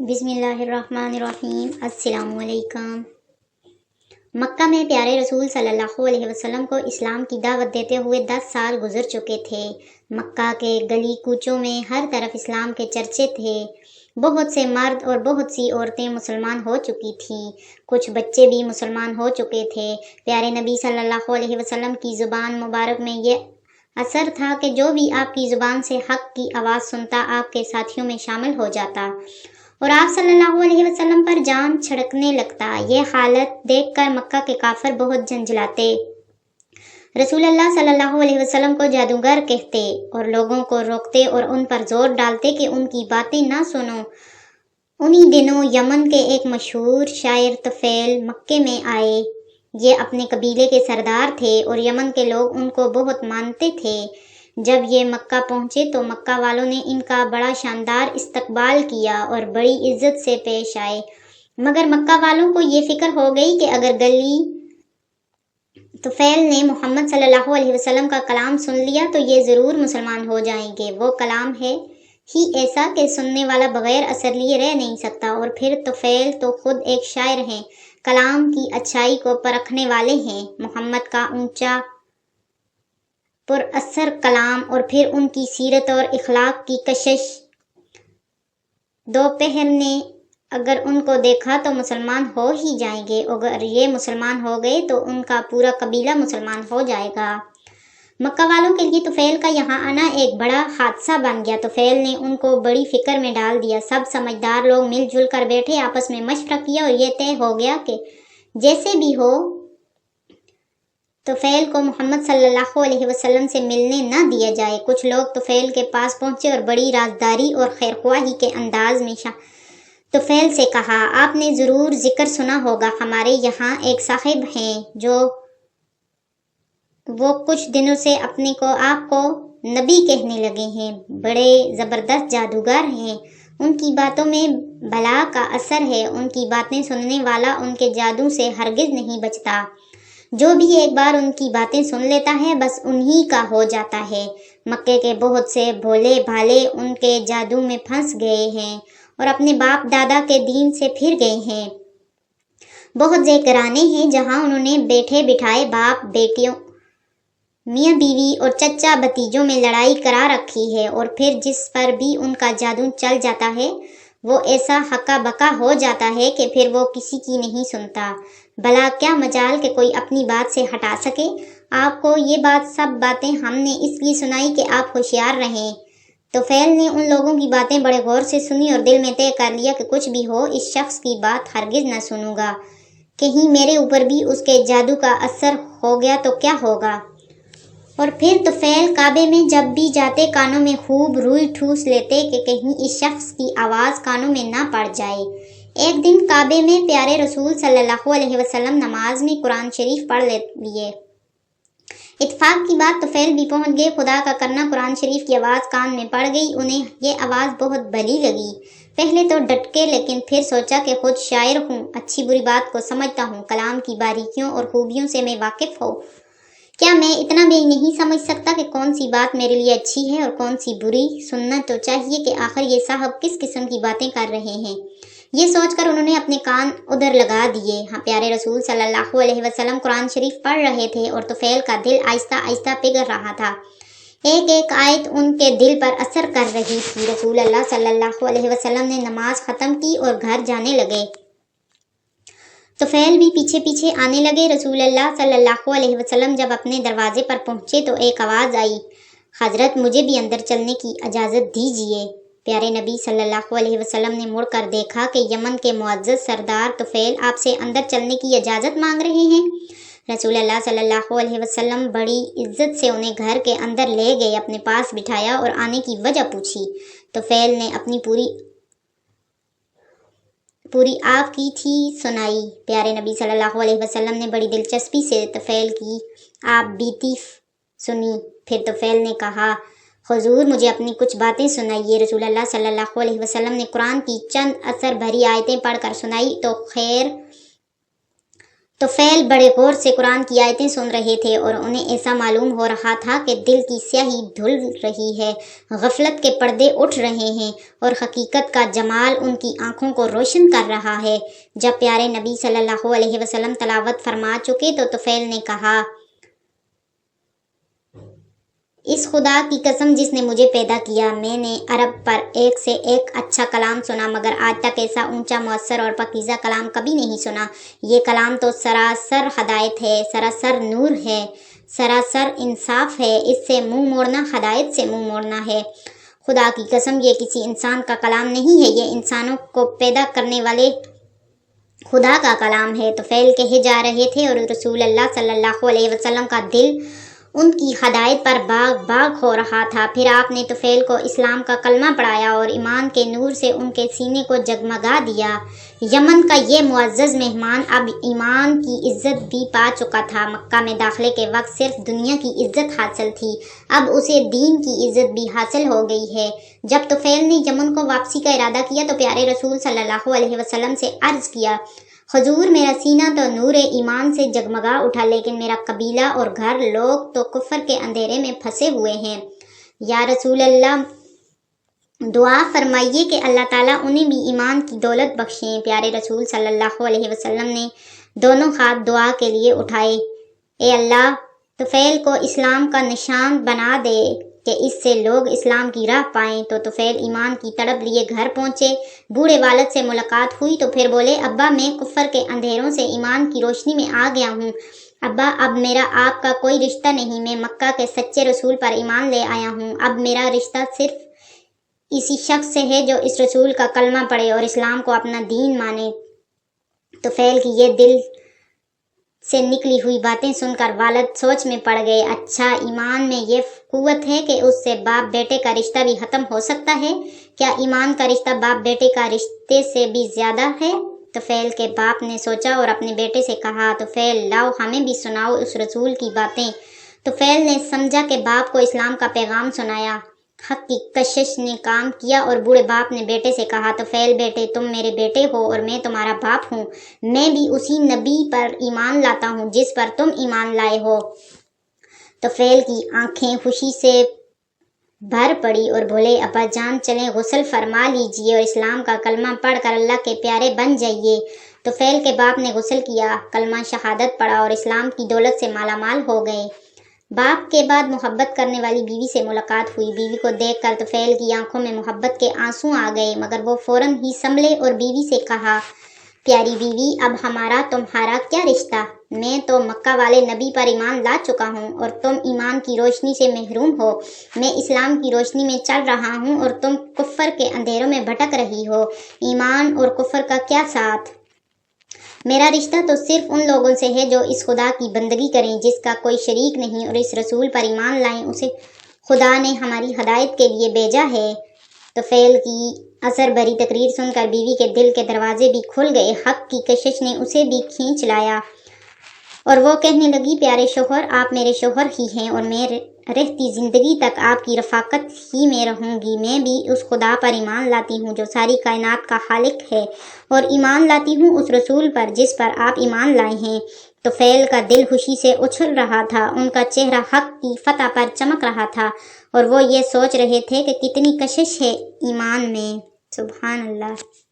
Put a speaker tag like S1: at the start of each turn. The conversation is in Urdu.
S1: بسم اللہ الرحمن الرحیم۔ السلام علیکم۔ مکہ میں پیارے رسول صلی اللہ علیہ وسلم کو اسلام کی دعوت دیتے ہوئے 10 سال گزر چکے تھے۔ مکہ کے گلی کوچوں میں ہر طرف اسلام کے چرچے تھے۔ بہت سے مرد اور بہت سی عورتیں مسلمان ہو چکی تھیں، کچھ بچے بھی مسلمان ہو چکے تھے۔ پیارے نبی صلی اللہ علیہ وسلم کی زبان مبارک میں یہ اثر تھا کہ جو بھی آپ کی زبان سے حق کی آواز سنتا آپ کے ساتھیوں میں شامل ہو جاتا اور آپ صلی اللہ علیہ وسلم پر جان چھڑکنے لگتا۔ یہ حالت دیکھ کر مکہ کے کافر بہت جھنجھلاتے، رسول اللہ صلی اللہ علیہ وسلم کو جادوگر کہتے اور لوگوں کو روکتے اور ان پر زور ڈالتے کہ ان کی باتیں نہ سنو۔ انہی دنوں یمن کے ایک مشہور شاعر طفیل مکے میں آئے۔ یہ اپنے قبیلے کے سردار تھے اور یمن کے لوگ ان کو بہت مانتے تھے۔ جب یہ مکہ پہنچے تو مکہ والوں نے ان کا بڑا شاندار استقبال کیا اور بڑی عزت سے پیش آئے، مگر مکہ والوں کو یہ فکر ہو گئی کہ اگر گلی طفیل نے محمد صلی اللہ علیہ وسلم کا کلام سن لیا تو یہ ضرور مسلمان ہو جائیں گے۔ وہ کلام ہے ہی ایسا کہ سننے والا بغیر اثر لیے رہ نہیں سکتا، اور پھر طفیل تو خود ایک شاعر ہیں، کلام کی اچھائی کو پرکھنے والے ہیں۔ محمد کا اونچا پر اثر کلام اور پھر ان کی سیرت اور اخلاق کی کشش، دوپہر نے اگر ان کو دیکھا تو مسلمان ہو ہی جائیں گے، اگر یہ مسلمان ہو گئے تو ان کا پورا قبیلہ مسلمان ہو جائے گا۔ مکہ والوں کے لیے طفیل کا یہاں آنا ایک بڑا حادثہ بن گیا۔ طفیل نے ان کو بڑی فکر میں ڈال دیا۔ سب سمجھدار لوگ مل جل کر بیٹھے، آپس میں مشورہ کیا اور یہ طے ہو گیا کہ جیسے بھی ہو طفیل کو محمد صلی اللہ علیہ وسلم سے ملنے نہ دیا جائے۔ کچھ لوگ طفیل کے پاس پہنچے اور بڑی رازداری اور خیرخواہی کے انداز میں طفیل سے کہا، آپ نے ضرور ذکر سنا ہوگا، ہمارے یہاں ایک صاحب ہیں جو وہ کچھ دنوں سے اپنے کو آپ کو نبی کہنے لگے ہیں، بڑے زبردست جادوگر ہیں، ان کی باتوں میں بلا کا اثر ہے، ان کی باتیں سننے والا ان کے جادو سے ہرگز نہیں بچتا، جو بھی ایک بار ان کی باتیں سن لیتا ہے بس انہی کا ہو جاتا ہے۔ مکے کے بہت سے بھولے بھالے ان کے جادو میں پھنس گئے ہیں اور اپنے باپ دادا کے دین سے پھر گئے ہیں۔ بہت سے گھرانے ہیں جہاں انہوں نے بیٹھے بٹھائے باپ بیٹیوں، میاں بیوی اور چچا بھتیجوں میں لڑائی کرا رکھی ہے، اور پھر جس پر بھی ان کا جادو چل جاتا ہے وہ ایسا ہکا بکا ہو جاتا ہے کہ پھر وہ کسی کی نہیں سنتا۔ بھلا کیا مجال کہ کوئی اپنی بات سے ہٹا سکے؟ آپ کو یہ سب باتیں ہم نے اس لیے سنائی کہ آپ ہوشیار رہیں۔ طفیل نے ان لوگوں کی باتیں بڑے غور سے سنی اور دل میں طے کر لیا کہ کچھ بھی ہو اس شخص کی بات ہرگز نہ سنوں گا، کہیں میرے اوپر بھی اس کے جادو کا اثر ہو گیا تو کیا ہوگا۔ اور پھر طفیل کعبے میں جب بھی جاتے کانوں میں خوب روئی ٹھوس لیتے کہ کہیں اس شخص کی آواز کانوں میں نہ پڑ جائے۔ ایک دن کعبے میں پیارے رسول صلی اللہ علیہ وسلم نماز میں قرآن شریف پڑھ لیے۔ اتفاق کی بات طفیل بھی پہنچ گئے۔ خدا کا کرنا قرآن شریف کی آواز کان میں پڑ گئی۔ انہیں یہ آواز بہت بھلی لگی۔ پہلے تو ڈٹکے، لیکن پھر سوچا کہ خود شاعر ہوں، اچھی بری بات کو سمجھتا ہوں، کلام کی باریکیوں اور خوبیوں سے میں واقف ہوں، کیا میں اتنا بھی نہیں سمجھ سکتا کہ کون سی بات میرے لیے اچھی ہے اور کون سی بری؟ سننا تو چاہیے کہ آخر یہ صاحب کس قسم کی باتیں کر رہے ہیں۔ یہ سوچ کر انہوں نے اپنے کان ادھر لگا دیے۔ پیارے رسول صلی اللہ علیہ وسلم قرآن شریف پڑھ رہے تھے اور طفیل کا دل آہستہ آہستہ پگھل رہا تھا۔ ایک ایک آیت ان کے دل پر اثر کر رہی تھی۔ رسول اللہ صلی اللہ علیہ وسلم نے نماز ختم کی اور گھر جانے لگے۔ طفیل بھی پیچھے پیچھے آنے لگے۔ رسول اللہ صلی اللہ علیہ وسلم جب اپنے دروازے پر پہنچے تو ایک آواز آئی، حضرت مجھے بھی اندر چلنے کی اجازت دیجیے۔ پیارے نبی صلی اللہ علیہ وسلم نے مڑ کر دیکھا کہ یمن کے معزز سردار طفیل آپ سے اندر چلنے کی اجازت مانگ رہے ہیں۔ رسول اللہ صلی اللہ علیہ وسلم بڑی عزت سے انہیں گھر کے اندر لے گئے، اپنے پاس بٹھایا اور آنے کی وجہ پوچھی۔ طفیل نے اپنی پوری آپ کی تھی سنائی۔ پیارے نبی صلی اللہ علیہ وسلم نے بڑی دلچسپی سے طفیل کی آپ بیتی سنی۔ پھر طفیل نے کہا، حضور مجھے اپنی کچھ باتیں سنائیے۔ رسول اللہ صلی اللہ علیہ وسلم نے قرآن کی چند اثر بھری آیتیں پڑھ کر سنائی تو خیر طفیل بڑے غور سے قرآن کی آیتیں سن رہے تھے اور انہیں ایسا معلوم ہو رہا تھا کہ دل کی سیاہی دھل رہی ہے، غفلت کے پردے اٹھ رہے ہیں اور حقیقت کا جمال ان کی آنکھوں کو روشن کر رہا ہے۔ جب پیارے نبی صلی اللہ علیہ وسلم تلاوت فرما چکے تو طفیل نے کہا، اس خدا کی قسم جس نے مجھے پیدا کیا، میں نے عرب پر ایک سے ایک اچھا کلام سنا، مگر آج تک ایسا اونچا، مؤثر اور پاکیزہ کلام کبھی نہیں سنا۔ یہ کلام تو سراسر ہدایت ہے، سراسر نور ہے، سراسر انصاف ہے، اس سے منہ موڑنا ہدایت سے منہ موڑنا ہے۔ خدا کی قسم یہ کسی انسان کا کلام نہیں ہے، یہ انسانوں کو پیدا کرنے والے خدا کا کلام ہے۔ طفیل کہے جا رہے تھے اور رسول اللہ صلی اللہ علیہ وسلم کا دل ان کی ہدایت پر باغ باغ ہو رہا تھا۔ پھر آپ نے طفیل کو اسلام کا کلمہ پڑھایا اور ایمان کے نور سے ان کے سینے کو جگمگا دیا۔ یمن کا یہ معزز مہمان اب ایمان کی عزت بھی پا چکا تھا۔ مکہ میں داخلے کے وقت صرف دنیا کی عزت حاصل تھی، اب اسے دین کی عزت بھی حاصل ہو گئی ہے۔ جب طفیل نے یمن کو واپسی کا ارادہ کیا تو پیارے رسول صلی اللہ علیہ وسلم سے عرض کیا، حضور میرا سینہ تو نور ایمان سے جگمگا اٹھا، لیکن میرا قبیلہ اور گھر لوگ تو کفر کے اندھیرے میں پھنسے ہوئے ہیں۔ یا رسول اللہ، دعا فرمائیے کہ اللہ تعالیٰ انہیں بھی ایمان کی دولت بخشیں۔ پیارے رسول صلی اللہ علیہ وسلم نے دونوں ہاتھ دعا کے لیے اٹھائے، اے اللہ، طفیل کو اسلام کا نشان بنا دے کہ اس سے لوگ اسلام کی راہ پائیں۔ تو طفیل ایمان کی تڑپ لیے گھر پہنچے۔ بوڑھے والد سے ملاقات ہوئی تو پھر بولے، ابا میں کفر کے اندھیروں سے ایمان کی روشنی میں آ گیا ہوں۔ ابا اب میرا آپ کا کوئی رشتہ نہیں، میں مکہ کے سچے رسول پر ایمان لے آیا ہوں۔ اب میرا رشتہ صرف اسی شخص سے ہے جو اس رسول کا کلمہ پڑھے اور اسلام کو اپنا دین مانے۔ طفیل کی یہ دل سے نکلی ہوئی باتیں سن کر والد سوچ میں پڑ گئے۔ اچھا، ایمان میں یہ قوت ہے کہ اس سے باپ بیٹے کا رشتہ بھی ختم ہو سکتا ہے؟ کیا ایمان کا رشتہ باپ بیٹے کا رشتے سے بھی زیادہ ہے؟ طفیل کے باپ نے سوچا اور اپنے بیٹے سے کہا، طفیل لاؤ ہمیں بھی سناؤ اس رسول کی باتیں۔ طفیل نے سمجھا کہ باپ کو اسلام کا پیغام سنایا۔ حق کی کشش نے کام کیا اور بوڑھے باپ نے بیٹے سے کہا، طفیل بیٹے، تم میرے بیٹے ہو اور میں تمہارا باپ ہوں۔ میں بھی اسی نبی پر ایمان لاتا ہوں جس پر تم ایمان لائے ہو۔ طفیل کی آنکھیں خوشی سے بھر پڑی اور بولے، ابا جان چلیں غسل فرما لیجئے اور اسلام کا کلمہ پڑھ کر اللہ کے پیارے بن جائیے۔ طفیل کے باپ نے غسل کیا، کلمہ شہادت پڑھا اور اسلام کی دولت سے مالا مال ہو گئے۔ باپ کے بعد محبت کرنے والی بیوی سے ملاقات ہوئی۔ بیوی کو دیکھ کر طفیل کی آنکھوں میں محبت کے آنسو آ گئے، مگر وہ فوراً ہی سنبھلے اور بیوی سے کہا، پیاری بیوی، اب ہمارا تمہارا کیا رشتہ؟ میں تو مکہ والے نبی پر ایمان لا چکا ہوں اور تم ایمان کی روشنی سے محروم ہو۔ میں اسلام کی روشنی میں چل رہا ہوں اور تم کفر کے اندھیروں میں بھٹک رہی ہو۔ ایمان اور کفر کا کیا ساتھ؟ میرا رشتہ تو صرف ان لوگوں سے ہے جو اس خدا کی بندگی کریں جس کا کوئی شریک نہیں اور اس رسول پر ایمان لائیں، اسے خدا نے ہماری ہدایت کے لیے بھیجا ہے۔ طفیل کی اثر بھری تقریر سن کر بیوی کے دل کے دروازے بھی کھل گئے۔ حق کی کشش نے اسے بھی کھینچ لایا اور وہ کہنے لگی، پیارے شوہر، آپ میرے شوہر ہی ہیں اور میں رہتی زندگی تک آپ کی رفاقت ہی میں رہوں گی۔ میں بھی اس خدا پر ایمان لاتی ہوں جو ساری کائنات کا خالق ہے اور ایمان لاتی ہوں اس رسول پر جس پر آپ ایمان لائے ہیں۔ طفیل کا دل خوشی سے اچھل رہا تھا، ان کا چہرہ حق کی فتح پر چمک رہا تھا اور وہ یہ سوچ رہے تھے کہ کتنی کشش ہے ایمان میں۔ سبحان اللہ۔